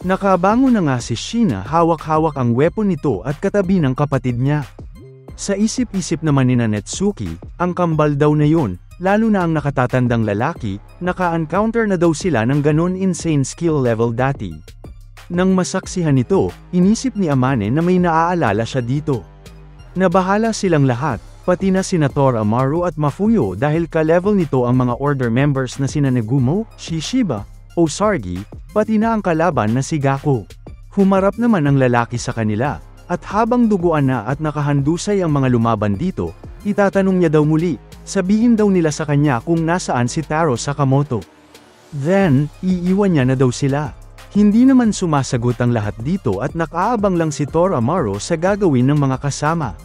Nakabangon na nga si Sheena, hawak-hawak ang weapon nito at katabi ng kapatid niya. Sa isip-isip naman ni Netsuki, ang kambal daw na yun, lalo na ang nakatatandang lalaki, naka-encounter na daw sila ng ganon insane skill level dati. Nang masaksihan ito, inisip ni Amane na may naaalala siya dito. Nabahala silang lahat, pati na sina Toramaru at Mafuyo dahil ka-level nito ang mga order members na sina Negumo, Shishiba, Osargi, pati na ang kalaban na si Gako. Humarap naman ang lalaki sa kanila, at habang duguan na at nakahandusay ang mga lumaban dito, itatanong niya daw muli, sabihin daw nila sa kanya kung nasaan si Taro Sakamoto. Then, iiwan niya na daw sila. Hindi naman sumasagot ang lahat dito at nakaabang lang si Toramaru sa gagawin ng mga kasama.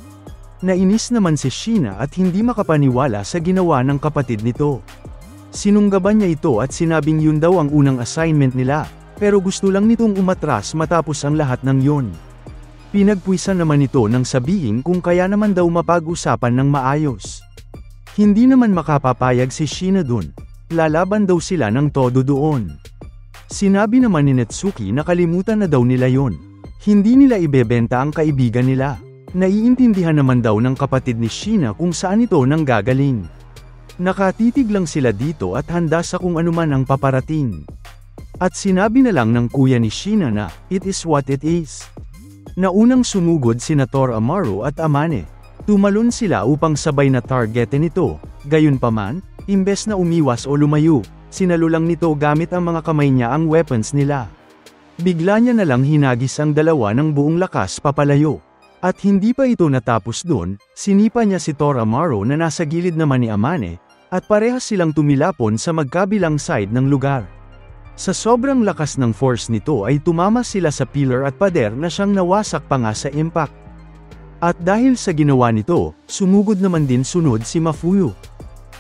Nainis naman si Sheena at hindi makapaniwala sa ginawa ng kapatid nito. Sinunggaban niya ito at sinabing yun daw ang unang assignment nila, pero gusto lang nitong umatras matapos ang lahat ng yun. Pinagpuisan naman ito nang sabihin kung kaya naman daw mapag-usapan ng maayos. Hindi naman makapapayag si Sheena dun. Lalaban daw sila ng todo doon. Sinabi naman ni Netsuki na kalimutan na daw nila yon. Hindi nila ibebenta ang kaibigan nila. Naiintindihan naman daw ng kapatid ni Sheena kung saan ito nanggagaling. Nakatitig lang sila dito at handa sa kung anuman ang paparating. At sinabi na lang ng kuya ni Sheena na, "It is what it is." Naunang sumugod sina Toramaru at Amane. Tumalon sila upang sabay na targetin ito. Gayunpaman, imbes na umiwas o lumayo, sinalo lang nito gamit ang mga kamay niya ang weapons nila. Bigla niya na lang hinagis ang dalawa ng buong lakas papalayo. At hindi pa ito natapos doon, sinipa niya si Toramaru na nasa gilid naman ni Amane, at parehas silang tumilapon sa magkabilang side ng lugar. Sa sobrang lakas ng force nito ay tumama sila sa pillar at pader na siyang nawasak pa nga sa impact. At dahil sa ginawa nito, sumugod naman din sunod si Mafuyo.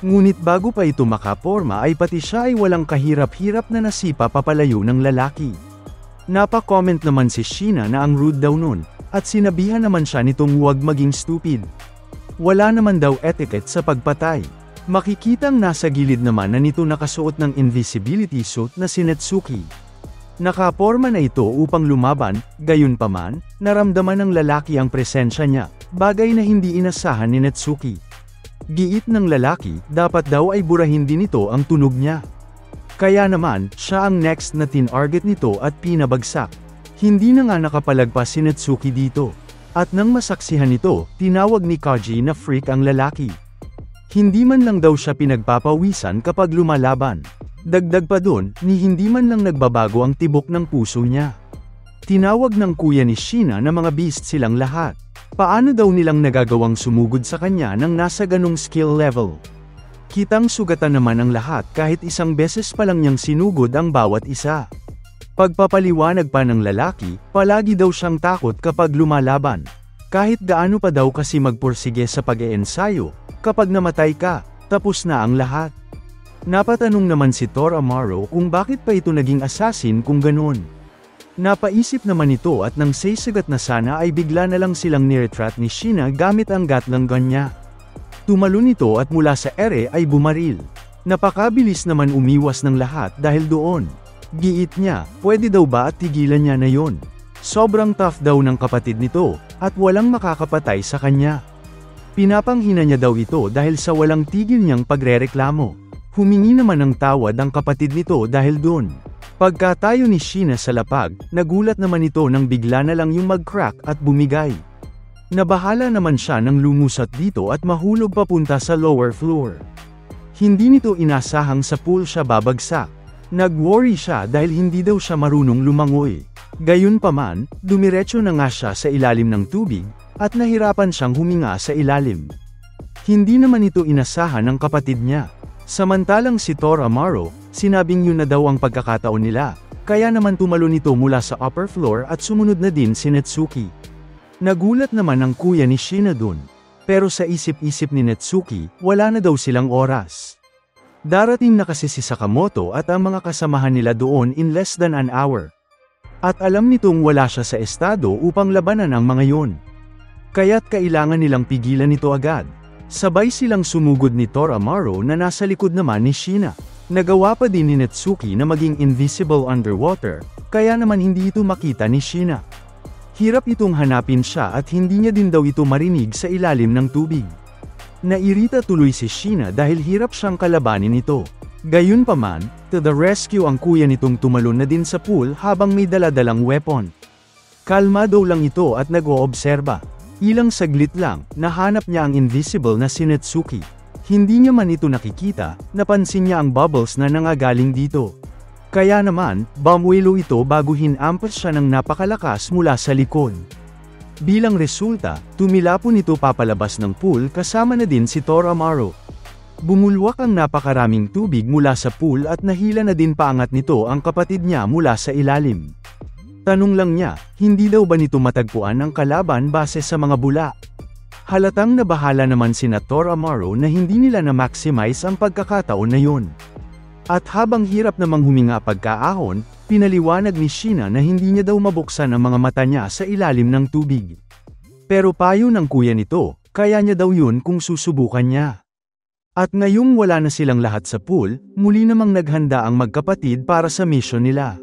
Ngunit bago pa ito makaporma ay pati siya ay walang kahirap-hirap na nasipa papalayo ng lalaki. Napa-comment naman si Sheena na ang rude daw nun, at sinabihan naman siya nitong huwag maging stupid. Wala naman daw etiquette sa pagpatay. Makikitang nasa gilid naman na nito nakasuot ng invisibility suit na si Netsuki. Nakaporma na ito upang lumaban, gayunpaman, naramdaman ng lalaki ang presensya niya, bagay na hindi inasahan ni Netsuki. Giit ng lalaki, dapat daw ay burahin din ito ang tunog niya. Kaya naman, siya ang next na tinarget nito at pinabagsak. Hindi na nga nakapalagpas si Netsuki dito. At nang masaksihan ito, tinawag ni Kaji na freak ang lalaki. Hindi man lang daw siya pinagpapawisan kapag lumalaban. Dagdag pa dun, ni hindi man lang nagbabago ang tibok ng puso niya. Tinawag ng kuya ni Sheena na mga beast silang lahat. Paano daw nilang nagagawang sumugod sa kanya nang nasa ganong skill level? Kitang sugatan naman ang lahat kahit isang beses pa lang niyang sinugod ang bawat isa. Pagpapaliwanag pa ng lalaki, palagi daw siyang takot kapag lumalaban. Kahit gaano pa daw kasi magpursige sa pag-eensayo, kapag namatay ka, tapos na ang lahat. Napatanong naman si Toramaru kung bakit pa ito naging assassin kung ganun. Napaisip naman ito at nang sasagat na sana ay bigla na lang silang niretrat ni Sheena gamit ang gatlang gun niya. Tumalon ito at mula sa ere ay bumaril. Napakabilis naman umiwas ng lahat dahil doon. Giit niya, pwede daw ba at tigilan niya na yon? Sobrang tough daw ng kapatid nito, at walang makakapatay sa kanya. Pinapanghina niya daw ito dahil sa walang tigil niyang pagrereklamo. Humingi naman ng tawad ang kapatid nito dahil doon. Pagkatayo ni Sheena sa lapag, nagulat naman ito nang bigla na lang yung mag-crack at bumigay. Nabahala naman siya nang lumusat dito at mahulog papunta sa lower floor. Hindi nito inasahang sa pool siya babagsak. Nag-worry siya dahil hindi daw siya marunong lumangoy. Gayunpaman, dumiretso na nga siya sa ilalim ng tubig, at nahirapan siyang huminga sa ilalim. Hindi naman ito inasahan ng kapatid niya. Samantalang si Toramaru, sinabing yun na daw ang pagkakataon nila, kaya naman tumalon ito mula sa upper floor at sumunod na din si Netsuki. Nagulat naman ang kuya ni Sheena dun. Pero sa isip-isip ni Netsuki, wala na daw silang oras. Darating na kasi si Sakamoto at ang mga kasamahan nila doon in less than an hour. At alam nitong wala siya sa estado upang labanan ang mga yon. Kaya't kailangan nilang pigilan ito agad. Sabay silang sumugod ni Toramaru na nasa likod naman ni Sheena. Nagawa pa din ni Natsuki na maging invisible underwater, kaya naman hindi ito makita ni Sheena. Hirap itong hanapin siya at hindi niya din daw ito marinig sa ilalim ng tubig. Nairita tuloy si Sheena dahil hirap siyang kalabanin ito. Gayunpaman, to the rescue ang kuya nitong tumalon na din sa pool habang may daladalang weapon. Kalmado lang ito at nag-oobserba. Ilang saglit lang, nahanap niya ang invisible na si Natsuki. Hindi niya man ito nakikita, napansin niya ang bubbles na nangagaling dito. Kaya naman, bumwelo ito bago hinampas siya ng napakalakas mula sa likod. Bilang resulta, tumilapon ito papalabas ng pool kasama na din si Tor Amaro. Bumulwak ang napakaraming tubig mula sa pool at nahila na din paangat nito ang kapatid niya mula sa ilalim. Tanong lang niya, hindi daw ba nito matagpuan ang kalaban base sa mga bula? Halatang nabahala naman sina Tor Amaro na hindi nila na-maximize ang pagkakataon na yun. At habang hirap namang huminga pagkaahon, pinaliwanag ni Sheena na hindi niya daw mabuksan ang mga mata niya sa ilalim ng tubig. Pero payo ng kuya nito, kaya niya daw yun kung susubukan niya. At ngayong wala na silang lahat sa pool, muli namang naghanda ang magkapatid para sa mission nila.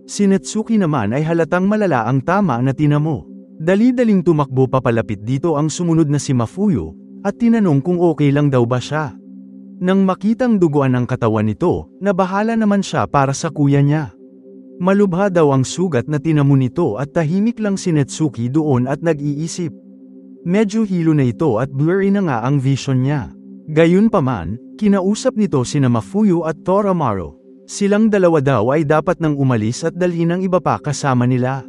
Si Natsuki naman ay halatang malala ang tama na tinamo. Dali-daling tumakbo papalapit dito ang sumunod na si Mafuyu, at tinanong kung okay lang daw ba siya. Nang makitang duguan ang katawan nito, nabahala naman siya para sa kuya niya. Malubha daw ang sugat na tinamo nito at tahimik lang si Natsuki doon at nag-iisip. Medyo hilo na ito at blurry na nga ang vision niya. Gayunpaman, kinausap nito sina Mafuyu at Tor Amaro. Silang dalawa daw ay dapat nang umalis at dalhin ang iba pa kasama nila.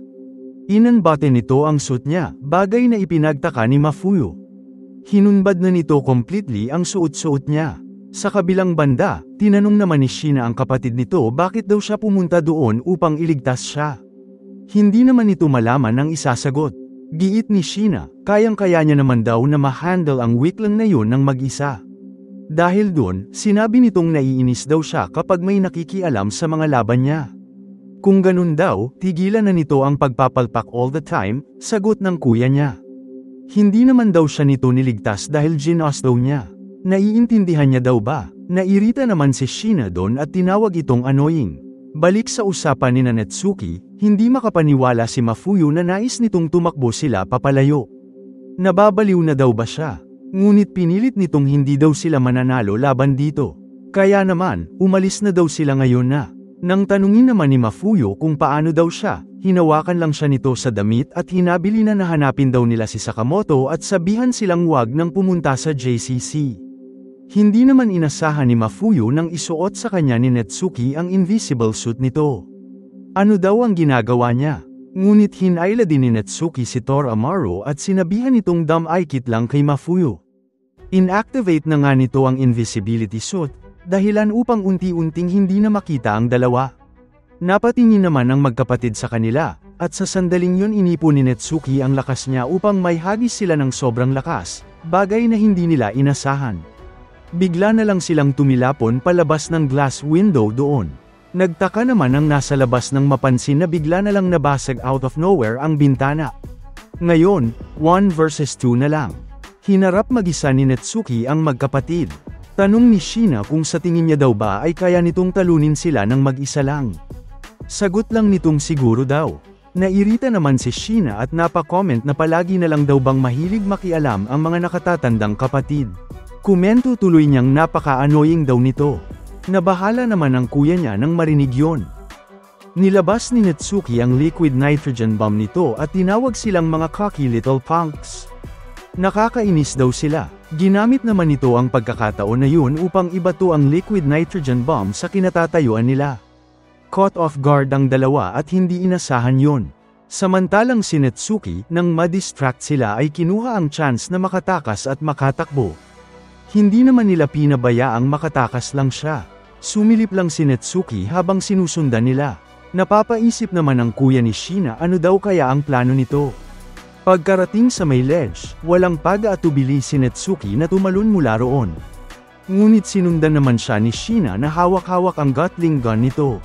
Inanbate nito ang suit niya, bagay na ipinagtaka ni Mafuyu. Hinunbad na nito completely ang suot-suot niya. Sa kabilang banda, tinanong naman ni Sheena ang kapatid nito bakit daw siya pumunta doon upang iligtas siya. Hindi naman ito malaman ang isasagot. Giit ni Sheena, kayang-kaya niya naman daw na ma-handle ang weakling na yun ng mag-isa. Dahil doon, sinabi nitong naiinis daw siya kapag may nakikialam sa mga laban niya. Kung ganun daw, tigilan na nito ang pagpapalpak all the time, sagot ng kuya niya. Hindi naman daw siya nito niligtas dahil ginos daw niya. Naiintindihan niya daw ba? Nairita naman si Sheena doon at tinawag itong annoying. Balik sa usapan ni Natsuki, hindi makapaniwala si Mafuyu na nais nitong tumakbo sila papalayo. Nababaliw na daw ba siya? Ngunit pinilit nitong hindi daw sila mananalo laban dito. Kaya naman, umalis na daw sila ngayon na. Nang tanungin naman ni Mafuyu kung paano daw siya, hinawakan lang siya nito sa damit at hinabili na nahanapin daw nila si Sakamoto at sabihan silang wag nang pumunta sa JCC. Hindi naman inasahan ni Mafuyu nang isuot sa kanya ni Natsuki ang invisible suit nito. Ano daw ang ginagawa niya? Ngunit hinayla din ni Natsuki si Tor Amaro at sinabihan itong dam-aikit lang kay Mafuyu. Inactivate na nga nito ang invisibility suit, dahilan upang unti-unting hindi na makita ang dalawa. Napatingin naman ang magkapatid sa kanila, at sa sandaling yun inipo ni Natsuki ang lakas niya upang may hagis sila ng sobrang lakas, bagay na hindi nila inasahan. Bigla na lang silang tumilapon palabas ng glass window doon. Nagtaka naman ang nasa labas nang mapansin na bigla na lang nabasag out of nowhere ang bintana. Ngayon, 1 versus 2 na lang. Hinarap mag-isa ni Natsuki ang magkapatid. Tanong ni Sheena kung sa tingin niya daw ba ay kaya nitong talunin sila ng mag-isa lang. Sagot lang nitong siguro daw. Nairita naman si Sheena at napa-comment na palagi na lang daw bang mahilig makialam ang mga nakatatandang kapatid. Komento tuloy niyang napaka-annoying daw nito. Nabahala naman ang kuya niya nang marinig yon. Nilabas ni Natsuki ang liquid nitrogen bomb nito at tinawag silang mga cocky little punks. Nakakainis daw sila. Ginamit naman nito ang pagkakataon na yun upang ibato ang liquid nitrogen bomb sa kinatatayuan nila. Caught off guard ang dalawa at hindi inasahan yon. Samantalang si Natsuki, nang ma-distract sila ay kinuha ang chance na makatakas at makatakbo. Hindi naman nila pinabayaang makatakas lang siya. Sumilip lang si Natsuki habang sinusundan nila. Napapaisip naman ang kuya ni Sheena ano daw kaya ang plano nito. Pagkarating sa may ledge, walang pag-aatubili si Natsuki na tumalon mula roon. Ngunit sinundan naman siya ni Sheena na hawak-hawak ang Gatling gun nito.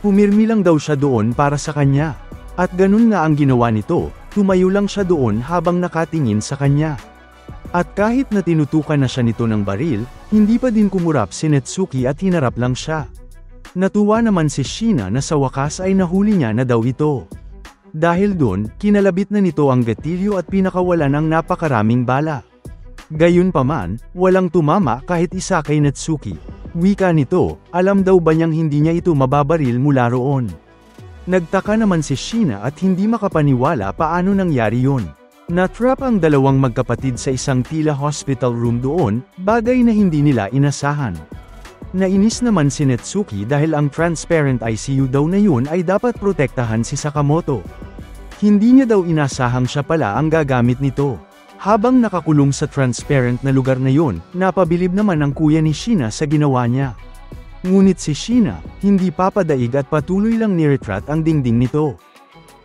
Pumirmi lang daw siya doon para sa kanya. At ganun nga ang ginawa nito, tumayo lang siya doon habang nakatingin sa kanya. At kahit na tinutukan na siya nito ng baril, hindi pa din kumurap si Netsuki at hinarap lang siya. Natuwa naman si Sheena na sa wakas ay nahuli niya na daw ito. Dahil dun, kinalabit na nito ang gatilyo at pinakawalan ang napakaraming bala. Gayunpaman, walang tumama kahit isa kay Netsuki. Wika nito, alam daw ba niyang hindi niya ito mababaril mula roon. Nagtaka naman si Sheena at hindi makapaniwala paano nangyari yun. Natrap ang dalawang magkapatid sa isang tila hospital room doon, bagay na hindi nila inasahan. Nainis naman si Netsuki dahil ang transparent ICU daw na yun ay dapat protektahan si Sakamoto. Hindi niya daw inasahang siya pala ang gagamit nito. Habang nakakulong sa transparent na lugar na yun, napabilib naman ang kuya ni Sheena sa ginawa niya. Ngunit si Sheena, hindi papadaig at patuloy lang niretrat ang dingding nito.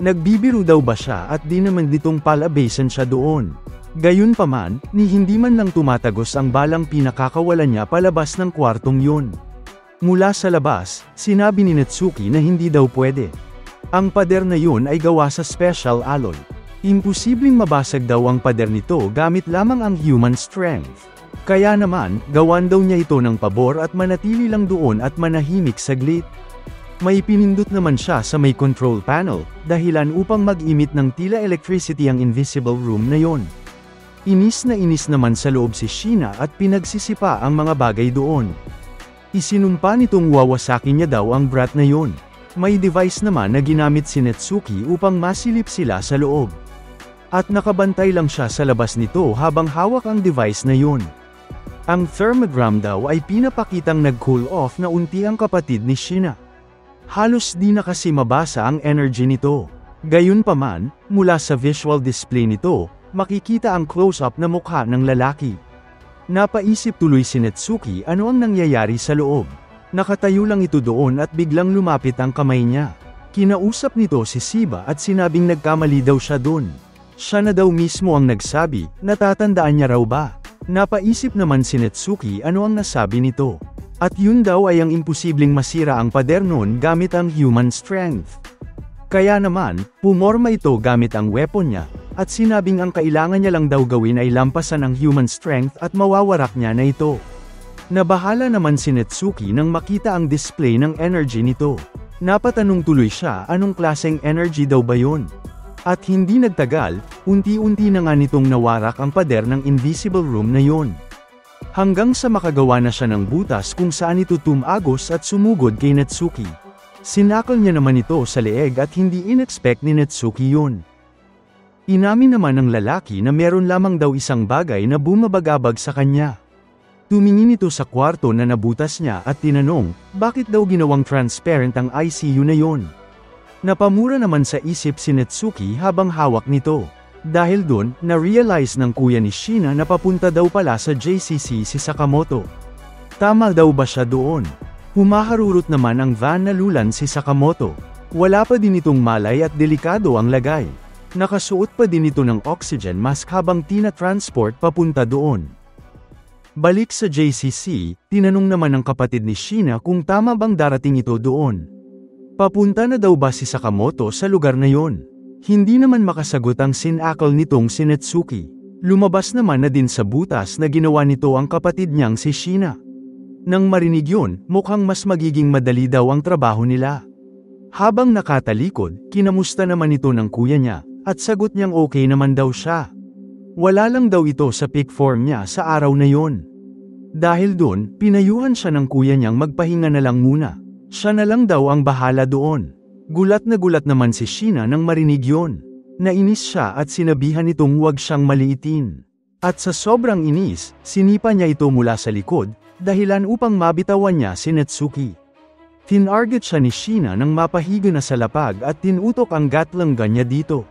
Nagbibiro daw ba siya at di naman ditong palabasan siya doon. Gayunpaman, ni hindi man lang tumatagos ang balang pinakakawalan niya palabas ng kwartong yun. Mula sa labas, sinabi ni Netsuki na hindi daw pwede. Ang pader na yun ay gawa sa special alloy. Imposibleng mabasag daw ang pader nito gamit lamang ang human strength. Kaya naman, gawan daw niya ito ng pabor at manatili lang doon at manahimik saglit. May pinindot naman siya sa may control panel, dahilan upang mag-emit ng tila electricity ang invisible room na yon. Inis naman sa loob si Sheena at pinagsisipa ang mga bagay doon. Isinumpa nitong wawasakin niya daw ang brat na yon. May device naman na ginamit si Netsuki upang masilip sila sa loob. At nakabantay lang siya sa labas nito habang hawak ang device na yun. Ang thermogram daw ay pinapakitang nag-cool off na unti ang kapatid ni Sheena. Halos di na kasi mabasa ang energy nito. Gayunpaman, mula sa visual display nito, makikita ang close-up na mukha ng lalaki. Napaisip tuloy si Netsuki ano ang nangyayari sa loob. Nakatayo lang ito doon at biglang lumapit ang kamay niya. Kinausap nito si Shiba at sinabing nagkamali daw siya doon. Siya na daw mismo ang nagsabi, natatandaan niya raw ba? Napaisip naman si Netsuki ano ang nasabi nito. At yun daw ay ang imposibleng masira ang pader noon gamit ang human strength. Kaya naman, pumorma ito gamit ang weapon niya, at sinabing ang kailangan niya lang daw gawin ay lampasan ang human strength at mawawarak niya na ito. Nabahala naman si Netsuki nang makita ang display ng energy nito. Napatanong tuloy siya anong klaseng energy daw ba yun. At hindi nagtagal, unti-unti na nga nitong nawarak ang pader ng invisible room na yon. Hanggang sa makagawa na siya ng butas kung saan ito tumagos at sumugod kay Netsuki. Sinakal niya naman ito sa leeg at hindi inexpect ni Netsuki yun. Inamin naman ng lalaki na meron lamang daw isang bagay na bumabagabag sa kanya. Tumingin ito sa kwarto na nabutas niya at tinanong, bakit daw ginawang transparent ang ICU na yon? Napamura naman sa isip si Netsuki habang hawak nito. Dahil dun, na-realize ng kuya ni Sheena na papunta daw pala sa JCC si Sakamoto. Tama daw ba siya doon? Humaharurot naman ang van na lulan si Sakamoto. Wala pa din itong malay at delikado ang lagay. Nakasuot pa din ito ng oxygen mask habang tina-transport papunta doon. Balik sa JCC, tinanong naman ng kapatid ni Sheena kung tama bang darating ito doon. Papunta na daw ba si Sakamoto sa lugar na yon? Hindi naman makasagot ang sinakal nitong si Netsuki. Lumabas naman na din sa butas na ginawa nito ang kapatid niyang si Sheena. Nang marinig yun, mukhang mas magiging madali daw ang trabaho nila. Habang nakatalikod, kinamusta naman ito ng kuya niya, at sagot niyang okay naman daw siya. Wala lang daw ito sa peak form niya sa araw na yon. Dahil doon, pinayuhan siya ng kuya niyang magpahinga na lang muna. Siya na lang daw ang bahala doon. Gulat naman si Sheena nang marinig yon. Nainis siya at sinabihan itong huwag siyang maliitin. At sa sobrang inis, sinipa niya ito mula sa likod, dahilan upang mabitawan niya si Netsuki. Tinarget siya ni Sheena nang mapahiga na sa lapag at tinutok ang gatling gun niya dito.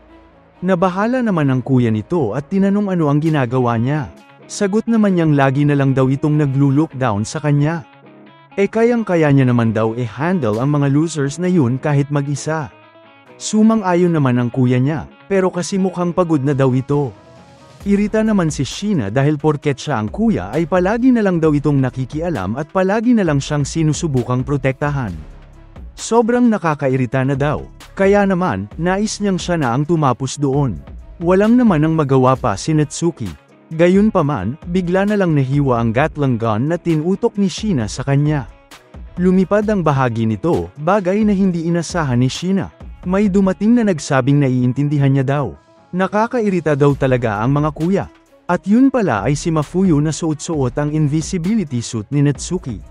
Nabahala naman ang kuya nito at tinanong ano ang ginagawa niya. Sagot naman niyang lagi na lang daw itong naglo-look down sa kanya. Kayang-kaya niya naman daw handle ang mga losers na yun kahit mag-isa. Sumang-ayon naman ang kuya niya, pero kasi mukhang pagod na daw ito. Irita naman si Sheena dahil porket siya ang kuya ay palagi na lang daw itong nakikialam at palagi na lang siyang sinusubukang protektahan. Sobrang nakakairita na daw, kaya naman, nais niyang siya na ang tumapos doon. Walang naman ang magawa pa si Netsuki. Gayunpaman, bigla na lang nahiwa ang Gatling gun na tinutok ni Sheena sa kanya. Lumipad ang bahagi nito, bagay na hindi inasahan ni Sheena. May dumating na nagsabing naiintindihan niya daw. Nakakairita daw talaga ang mga kuya. At yun pala ay si Mafuyu na suot-suot ang invisibility suit ni Natsuki.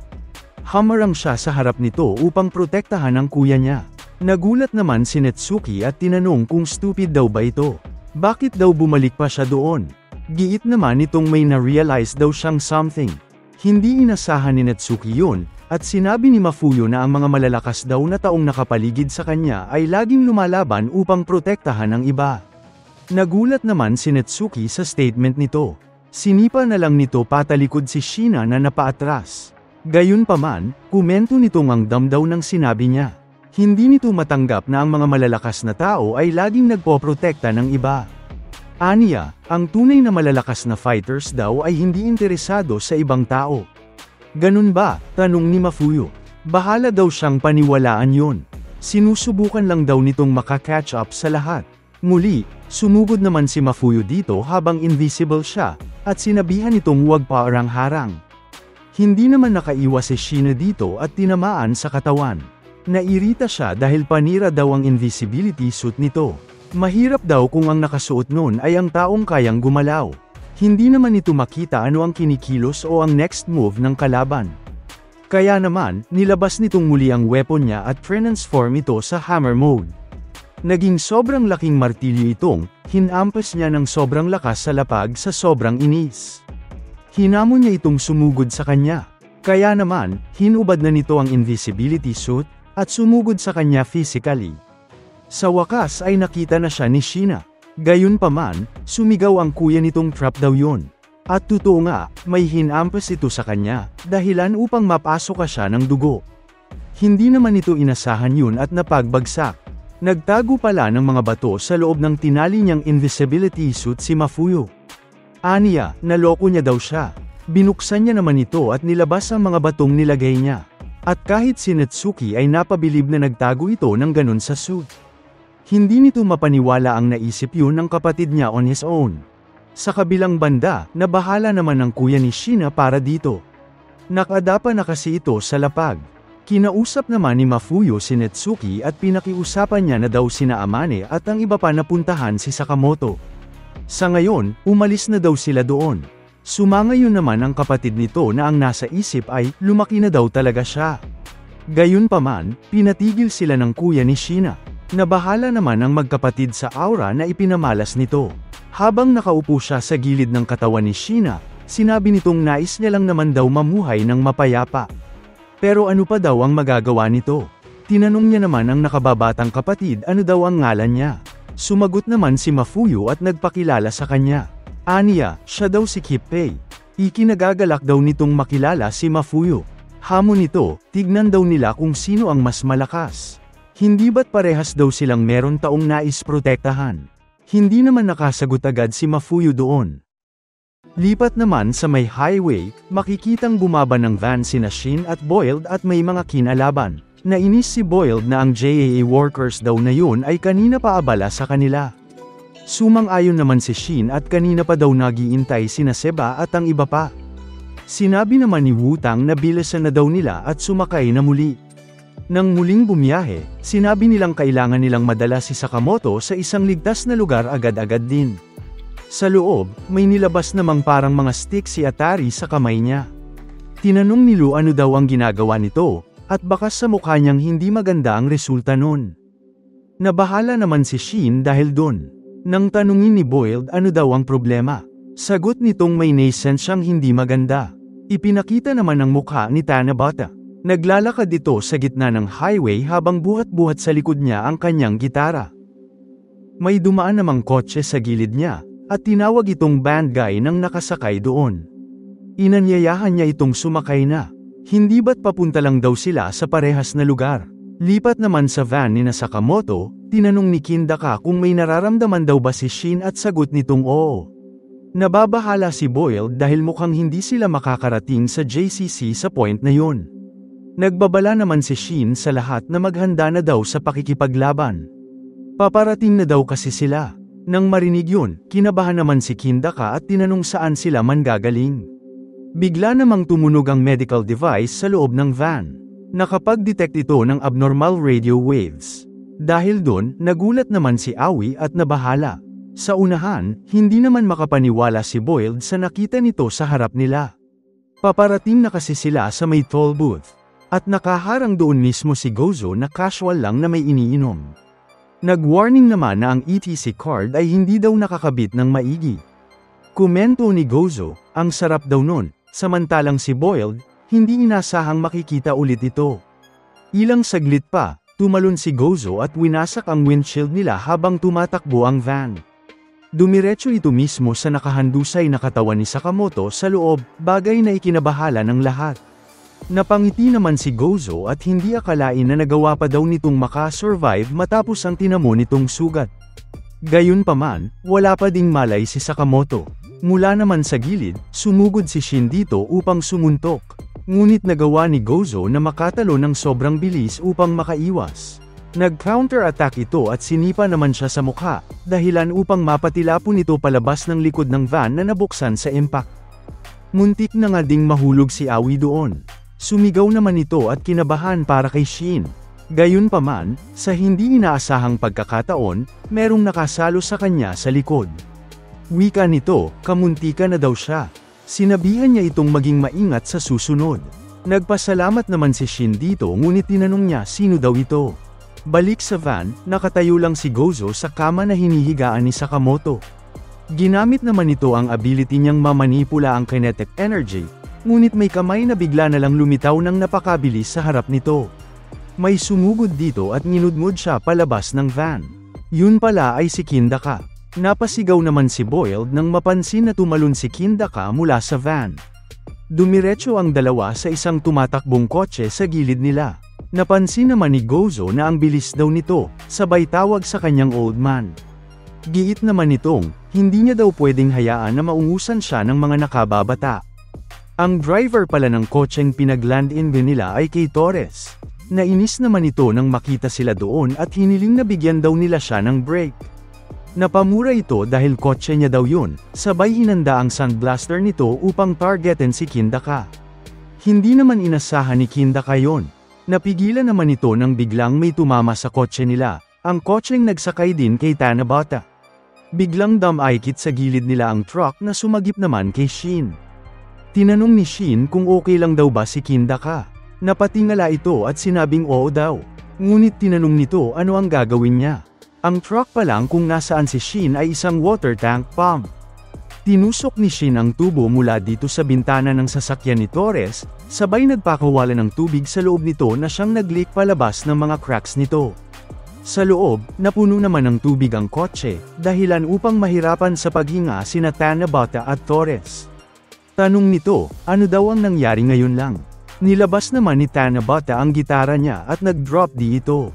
Humarang siya sa harap nito upang protektahan ang kuya niya. Nagulat naman si Natsuki at tinanong kung stupid daw ba ito. Bakit daw bumalik pa siya doon? Giit naman itong may na-realize daw siyang something. Hindi inasahan ni Natsuki yun, at sinabi ni Mafuyu na ang mga malalakas daw na taong nakapaligid sa kanya ay laging lumalaban upang protektahan ang iba. Nagulat naman si Natsuki sa statement nito. Sinipa na lang nito patalikod si Sheena na napaatras. Gayunpaman, komento nitong ang damdaw ng sinabi niya. Hindi nito matanggap na ang mga malalakas na tao ay laging nagpoprotekta ng iba. Aniya, ang tunay na malalakas na fighters daw ay hindi interesado sa ibang tao. Ganun ba? Tanong ni Mafuyu. Bahala daw siyang paniwalaan yun. Sinusubukan lang daw nitong maka-catch up sa lahat. Muli, sumugod naman si Mafuyu dito habang invisible siya, at sinabihan nitong huwag paarang-harang. Hindi naman nakaiwas si Sheena dito at tinamaan sa katawan. Nairita siya dahil panira daw ang invisibility suit nito. Mahirap daw kung ang nakasuot nun ay ang taong kayang gumalaw. Hindi naman ito makita ano ang kinikilos o ang next move ng kalaban. Kaya naman, nilabas nitong muli ang weapon niya at transform ito sa hammer mode. Naging sobrang laking martilyo itong, hinampas niya ng sobrang lakas sa lapag sa sobrang inis. Hinamon niya itong sumugod sa kanya. Kaya naman, hinubad na nito ang invisibility suit, at sumugod sa kanya physically. Sa wakas ay nakita na siya ni Sheena. Gayunpaman, sumigaw ang kuya nitong trap daw yun. At totoo nga, may hinampas ito sa kanya, dahilan upang mapasok ka siya ng dugo. Hindi naman ito inasahan yun at napagbagsak. Nagtago pala ng mga bato sa loob ng tinali niyang invisibility suit si Mafuyu. Aniya, naloko niya daw siya. Binuksan niya naman ito at nilabas ang mga batong nilagay niya. At kahit si Natsuki ay napabilib na nagtago ito ng ganun sa suit. Hindi nito mapaniwala ang naisip yun ng kapatid niya on his own. Sa kabilang banda, nabahala naman ang kuya ni Sheena para dito. Nakadapa na kasi ito sa lapag. Kinausap naman ni Mafuyu si Natsuki at pinakiusapan niya na daw sina Amane at ang iba pa napuntahan si Sakamoto. Sa ngayon, umalis na daw sila doon. Sumangayon naman ang kapatid nito na ang nasa isip ay, lumaki na daw talaga siya. Gayunpaman, pinatigil sila ng kuya ni Sheena. Nabahala naman ang magkapatid sa aura na ipinamalas nito. Habang nakaupo siya sa gilid ng katawan ni Sheena, sinabi nitong nais niya lang naman daw mamuhay ng mapayapa. Pero ano pa daw ang magagawa nito? Tinanong niya naman ang nakababatang kapatid ano daw ang ngalan niya. Sumagot naman si Mafuyu at nagpakilala sa kanya. Aniya, siya daw si Kippei. Ikinagagalak daw nitong makilala si Mafuyu. Hamon nito, tignan daw nila kung sino ang mas malakas. Hindi ba't parehas daw silang meron taong nais protektahan? Hindi naman nakasagot agad si Mafuyu doon. Lipat naman sa may highway, makikitang bumaba ng van sina Shin at Boiled at may mga kinalaban. Nainis si Boiled na ang JAA workers daw na yun ay kanina pa abala sa kanila. Sumang-ayon naman si Shin at kanina pa daw nagiintay sina Seba at ang iba pa. Sinabi naman ni Wutang na bilisan na daw nila at sumakay na muli. Nang muling bumiyahe, sinabi nilang kailangan nilang madala si Sakamoto sa isang ligtas na lugar agad-agad din. Sa loob, may nilabas namang parang mga stick si Atari sa kamay niya. Tinanong ni Lu ano daw ang ginagawa nito, at bakas sa mukha niyang hindi maganda ang resulta nun. Nabahala naman si Shin dahil dun. Nang tanungin ni Boiled ano daw ang problema, sagot nitong may nasense siyang hindi maganda. Ipinakita naman ang mukha ni Tanabata. Naglalakad ito sa gitna ng highway habang buhat-buhat sa likod niya ang kanyang gitara. May dumaan namang kotse sa gilid niya, at tinawag itong band guy nang nakasakay doon. Inanyayahan niya itong sumakay na. Hindi ba't papunta lang daw sila sa parehas na lugar? Lipat naman sa van ni Sakamoto, tinanong ni Kindaka kung may nararamdaman daw ba si Shin at sagot nitong oo. Nababahala si Boiled dahil mukhang hindi sila makakarating sa JCC sa point na yun. Nagbabala naman si Shin sa lahat na maghanda na daw sa pakikipaglaban. Paparating na daw kasi sila. Nang marinig yun, kinabahan naman si Kindaka at tinanong saan sila manggagaling. Bigla namang tumunog ang medical device sa loob ng van. Nakapag-detect ito ng abnormal radio waves. Dahil dun, nagulat naman si Aoi at nabahala. Sa unahan, hindi naman makapaniwala si Boyle sa nakita nito sa harap nila. Paparating na kasi sila sa may toll booth. At nakaharang doon mismo si Gozo na casual lang na may iniinom. Nag-warning naman na ang ETC card ay hindi daw nakakabit ng maigi. Komento ni Gozo, ang sarap daw nun, samantalang si Boyle, hindi inasahang makikita ulit ito. Ilang saglit pa, tumalon si Gozo at winasak ang windshield nila habang tumatakbo ang van. Dumiretso ito mismo sa nakahandusay na katawan ni Sakamoto sa loob, bagay na ikinabahala ng lahat. Napangiti naman si Gozo at hindi akalain na nagawa pa daw nitong makasurvive matapos ang tinamo nitong sugat. Gayunpaman, wala pa ding malay si Sakamoto. Mula naman sa gilid, sumugod si Shin dito upang sumuntok. Ngunit nagawa ni Gozo na makatalo ng sobrang bilis upang makaiwas. Nag-counter-attack ito at sinipa naman siya sa mukha, dahilan upang mapatilapon ito palabas ng likod ng van na nabuksan sa impact. Muntik na nga ding mahulog si Aoi doon. Sumigaw naman ito at kinabahan para kay Shin. Gayunpaman, sa hindi inaasahang pagkakataon, merong nakasalo sa kanya sa likod. Wika nito, kamuntika na daw siya. Sinabihan niya itong maging maingat sa susunod. Nagpasalamat naman si Shin dito ngunit tinanong niya sino daw ito. Balik sa van, nakatayo lang si Gozo sa kama na hinihigaan ni Sakamoto. Ginamit naman ito ang ability niyang mamanipula ang kinetic energy, ngunit may kamay na bigla na lang lumitaw ng napakabilis sa harap nito. May sumugod dito at nginudngod siya palabas ng van. Yun pala ay si Kindaka. Napasigaw naman si Boyle nang mapansin na tumalon si Kindaka mula sa van. Dumiretso ang dalawa sa isang tumatakbong kotse sa gilid nila. Napansin naman ni Gozo na ang bilis daw nito, sabay tawag sa kanyang old man. Giit naman nitong, hindi niya daw pwedeng hayaan na maungusan siya ng mga nakababata. Ang driver pala ng kotseng pinag-land-in nila ay kay Torres. Nainis naman ito nang makita sila doon at hiniling na bigyan daw nila siya ng break. Napamura ito dahil kotse niya daw yun, sabay hinanda ang sandblaster nito upang targetin si Kindaka. Hindi naman inasahan ni Kindaka yon. Napigilan naman ito nang biglang may tumama sa kotse nila, ang kotseng nagsakay din kay Tanabata. Biglang dumaikit sa gilid nila ang truck na sumagip naman kay Shin. Tinanong ni Shin kung okay lang daw ba si Kindaka. Napatingala ito at sinabing oo daw. Ngunit tinanong nito ano ang gagawin niya. Ang truck pa lang kung nasaan si Shin ay isang water tank pump. Tinusok ni Shin ang tubo mula dito sa bintana ng sasakyan ni Torres, sabay nagpakawala ng tubig sa loob nito na siyang nag-leak palabas ng mga cracks nito. Sa loob, napuno naman ng tubig ang kotse, dahilan upang mahirapan sa paghinga sina Tanabata at Torres. Tanong nito, ano daw ang nangyari ngayon lang? Nilabas naman ni Tanabata ang gitara niya at nag-drop D ito.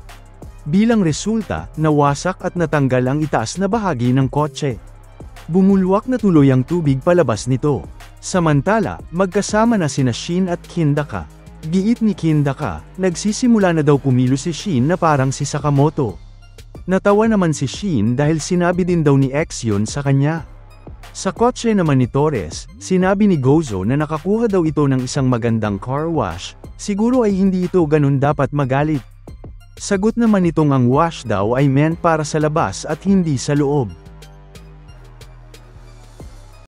Bilang resulta, nawasak at natanggal ang itaas na bahagi ng kotse. Bumulwak na tuloy ang tubig palabas nito. Samantala, magkasama na sina Shin at Kindaka. Giit ni Kindaka, nagsisimula na daw kumilos si Shin na parang si Sakamoto. Natawa naman si Shin dahil sinabi din daw ni X yun sa kanya. Sa kotse naman ni Torres, sinabi ni Gozo na nakakuha daw ito ng isang magandang car wash, siguro ay hindi ito ganun dapat magalit. Sagot naman nitong ang wash daw ay meant para sa labas at hindi sa loob.